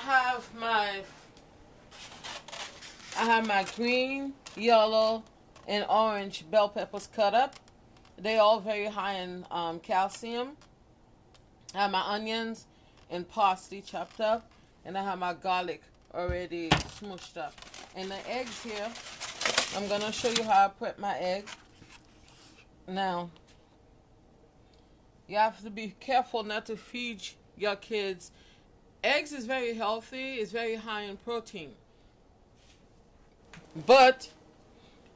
I have my green, yellow, and orange bell peppers cut up. They all very high in calcium. I have my onions and parsley chopped up, and I have my garlic already smooshed up. And the eggs here, I'm gonna show you how I prep my eggs. Now, you have to be careful not to feed your kids. Eggs is very healthy. It's very high in protein. But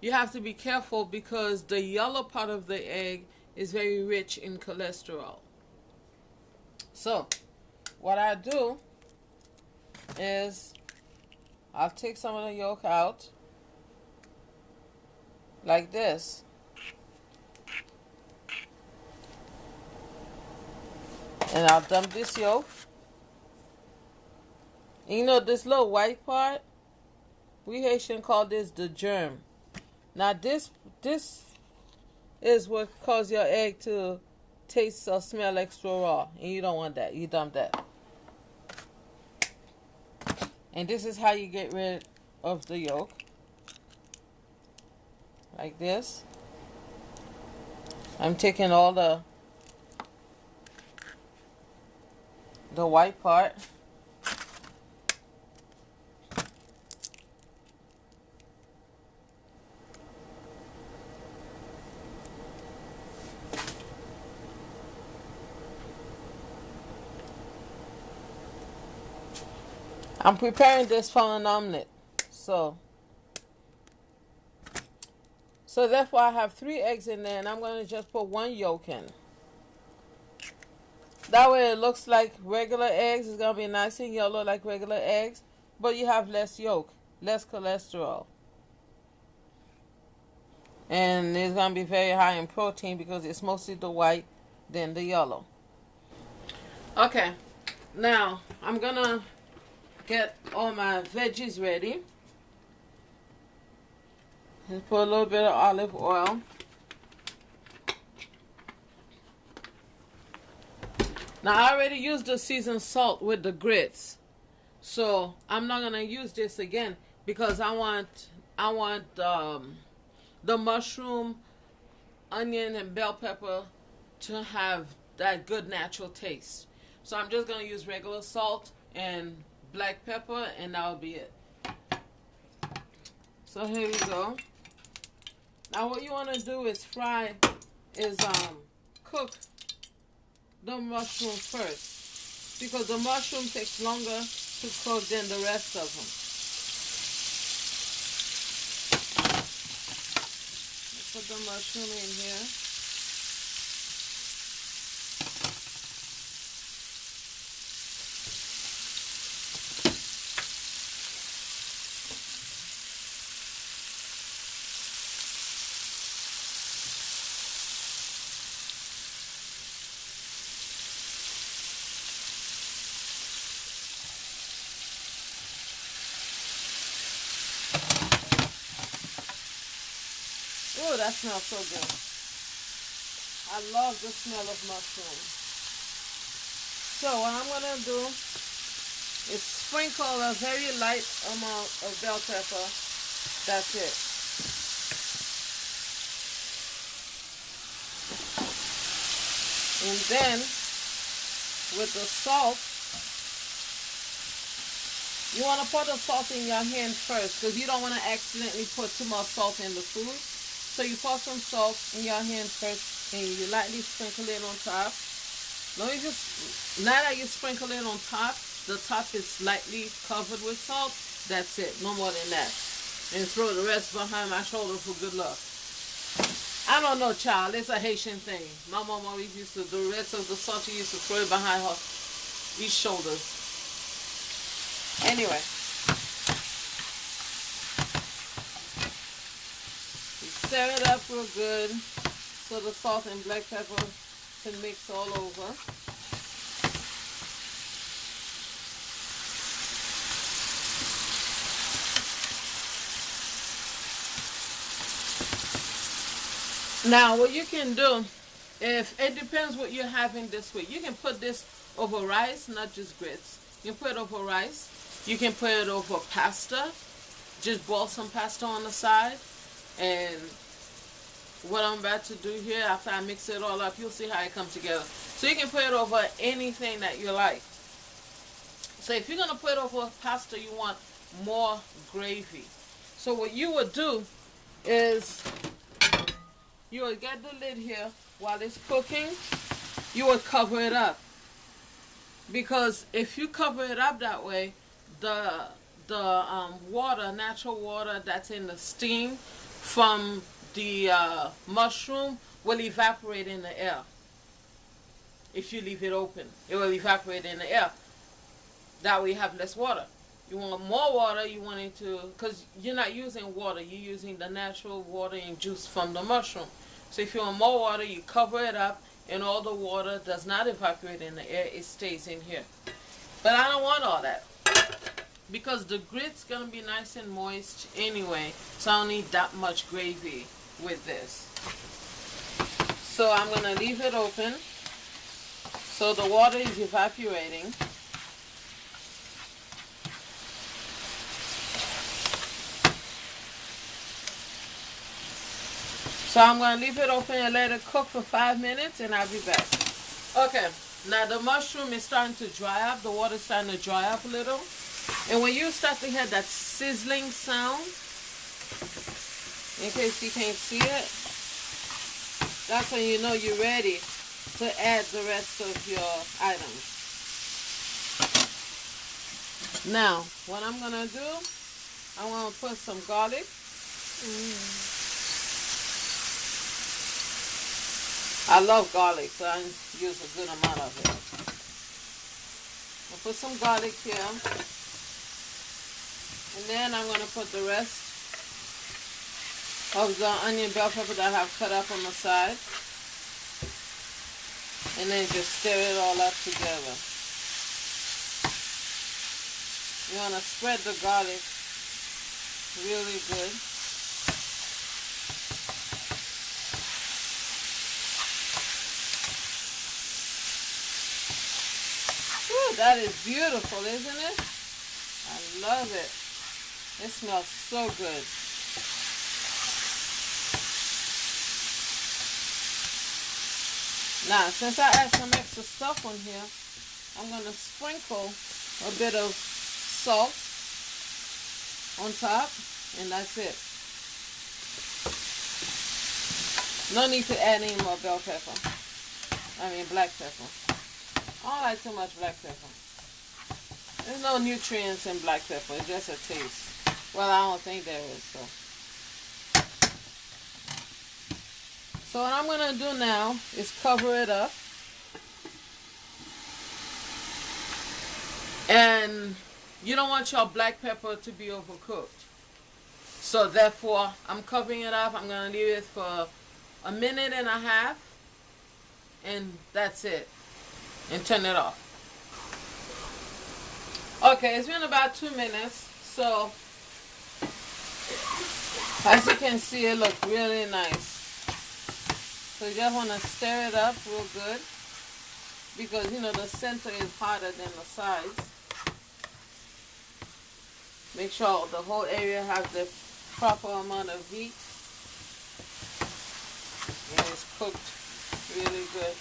you have to be careful because the yellow part of the egg is very rich in cholesterol. So, what I do is I'll take some of the yolk out like this. And I'll dump this yolk. And you know this little white part? We Haitian call this the germ. Now this is what causes your egg to taste or smell extra raw. And you don't want that. You dump that. And this is how you get rid of the yolk. Like this. I'm taking all the white part. I'm preparing this for an omelet. So therefore I have 3 eggs in there, and I'm going to just put 1 yolk in. That way it looks like regular eggs. It's going to be nice and yellow like regular eggs, but you have less yolk, less cholesterol. And it's going to be very high in protein because it's mostly the white than the yellow. Okay, now I'm going to get all my veggies ready. Just put a little bit of olive oil. Now I already used the seasoned salt with the grits, so I'm not gonna use this again because I want the mushroom, onion, and bell pepper to have that good natural taste. So I'm just gonna use regular salt and black pepper, and that'll be it. So here we go. Now what you want to do is cook the mushroom first, because the mushroom takes longer to cook than the rest of them. Let's put the mushroom in here. Oh, that smells so good. I love the smell of mushroom. So what I'm going to do is sprinkle a very light amount of bell pepper. That's it. And then with the salt, you want to put the salt in your hand first because you don't want to accidentally put too much salt in the food. So you pour some salt in your hand first and you lightly sprinkle it on top. Now that you sprinkle it on top, the top is slightly covered with salt. That's it, no more than that. And throw the rest behind my shoulder for good luck. I don't know, child, it's a Haitian thing. My mom always used to, the rest of the salt she used to throw it behind her each shoulder. Anyway. Stir it up real good so the salt and black pepper can mix all over. Now what you can do, if it depends what you're having this week, you can put this over rice, not just grits. You can put it over rice. You can put it over pasta. Just boil some pasta on the side. And what I'm about to do here, after I mix it all up, you'll see how it comes together. So you can put it over anything that you like. So if you're going to put it over pasta, you want more gravy. So what you would do is you would get the lid here while it's cooking. You would cover it up. Because if you cover it up that way, the water, natural water that's in the steam from the mushroom will evaporate in the air. If you leave it open, it will evaporate in the air. That way you have less water. You want more water, you want it to, because you're not using water, you're using the natural water and juice from the mushroom. So if you want more water, you cover it up, and all the water does not evaporate in the air, it stays in here. But I don't want all that, because the grit's going to be nice and moist anyway, so I don't need that much gravy with this. So I'm going to leave it open so the water is evaporating. So I'm going to leave it open and let it cook for 5 minutes, and I'll be back. Okay, now the mushroom is starting to dry up. The water is starting to dry up a little. And when you start to hear that sizzling sound, in case you can't see it, that's when you know you're ready to add the rest of your items. Now, what I'm going to do, I'm going to put some garlic. I love garlic, so I use a good amount of it. I'll put some garlic here. And then I'm going to put the rest of the onion bell pepper that I have cut up on the side. And then just stir it all up together. You want to spread the garlic really good. Ooh, that is beautiful, isn't it? I love it. It smells so good. Now, since I add some extra stuff on here, I'm going to sprinkle a bit of salt on top, and that's it. No need to add any more bell pepper. Black pepper. I don't like too much black pepper. There's no nutrients in black pepper. It's just a taste. Well, I don't think there is. So what I'm going to do now is cover it up. And you don't want your black pepper to be overcooked. So therefore, I'm covering it up. I'm going to leave it for 1.5 minutes. And that's it. And turn it off. Okay, it's been about 2 minutes. So, as you can see, it looks really nice. So you just want to stir it up real good. Because, you know, the center is hotter than the sides. Make sure the whole area has the proper amount of heat. And it's cooked really good.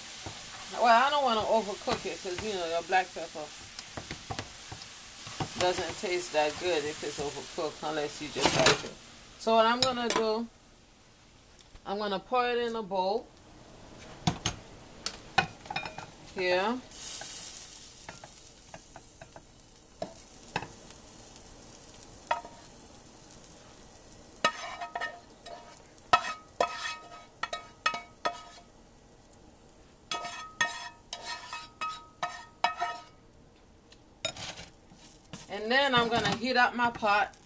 Well, I don't want to overcook it because, you know, your black pepper doesn't taste that good if it's overcooked unless you just like it. So what I'm going to do, I'm going to pour it in a bowl. Here. And then I'm going to heat up my pot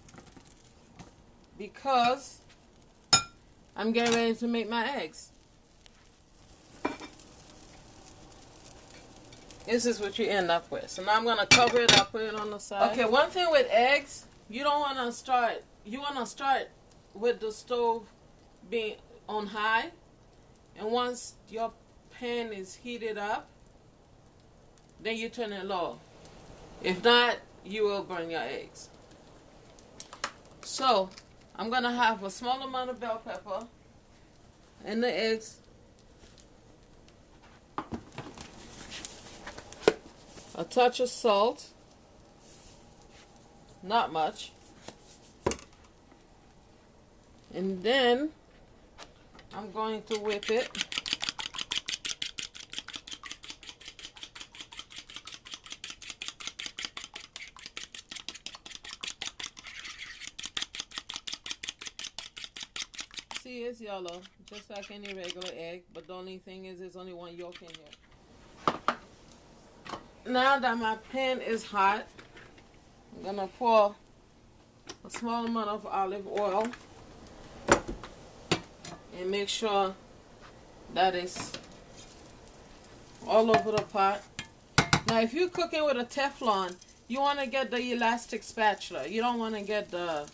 because I'm getting ready to make my eggs. This is what you end up with. So now I'm going to cover it up, put it on the side. Okay, one thing with eggs, you don't want to start, you want to start with the stove being on high. And once your pan is heated up, then you turn it low. If not, you will burn your eggs. So I'm gonna have a small amount of bell pepper and the eggs, a touch of salt, not much, and then I'm going to whip it. See, it's yellow, just like any regular egg, but the only thing is there's only one yolk in here. Now that my pan is hot, I'm gonna pour a small amount of olive oil and make sure that it's all over the pot. Now if you're cooking with a Teflon, you want to get the elastic spatula. You don't want to get the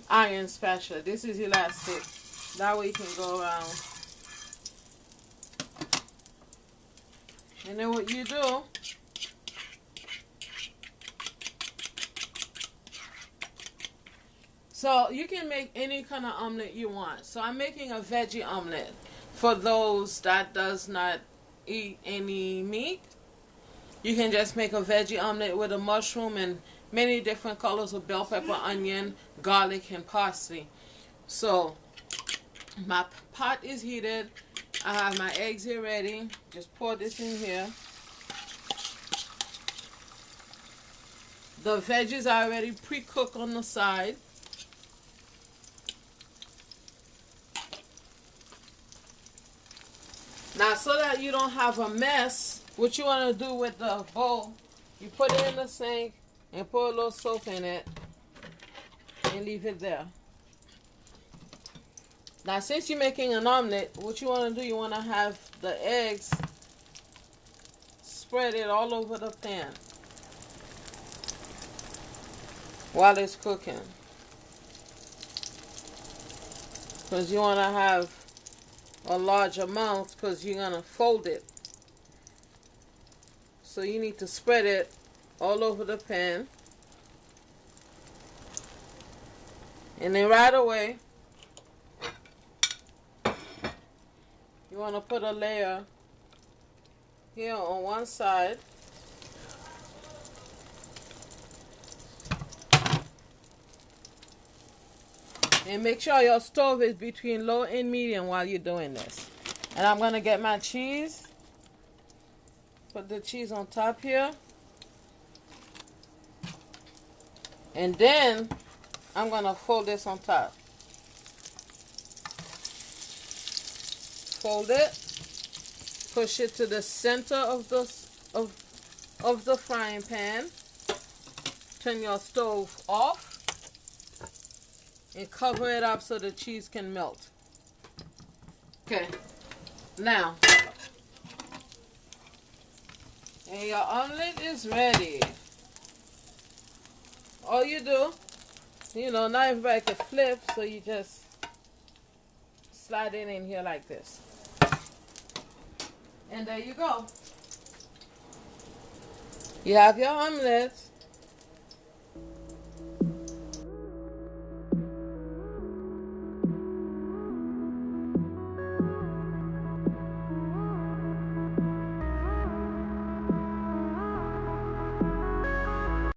iron spatula. This is elastic. That way you can go around. And then what you do, so you can make any kind of omelet you want. So I'm making a veggie omelet for those that does not eat any meat. You can just make a veggie omelet with a mushroom and many different colors of bell pepper, onion, garlic, and parsley. So my pot is heated. I have my eggs here ready. Just pour this in here. The veggies are already pre-cooked on the side. Now, so that you don't have a mess, what you want to do with the bowl, you put it in the sink and pour a little soap in it and leave it there. Now, since you're making an omelet, what you want to do, you want to have the eggs spread it all over the pan while it's cooking. Because you want to have a large amount because you're going to fold it. So you need to spread it all over the pan. And then right away, you want to put a layer here on one side. And make sure your stove is between low and medium while you're doing this. And I'm going to get my cheese. Put the cheese on top here. And then I'm going to fold this on top. Fold it. Push it to the center of the frying pan. Turn your stove off. And cover it up so the cheese can melt. Okay. Now, and your omelet is ready. All you do, you know, not everybody can flip, so you just slide it in here like this. And there you go. You have your omelet.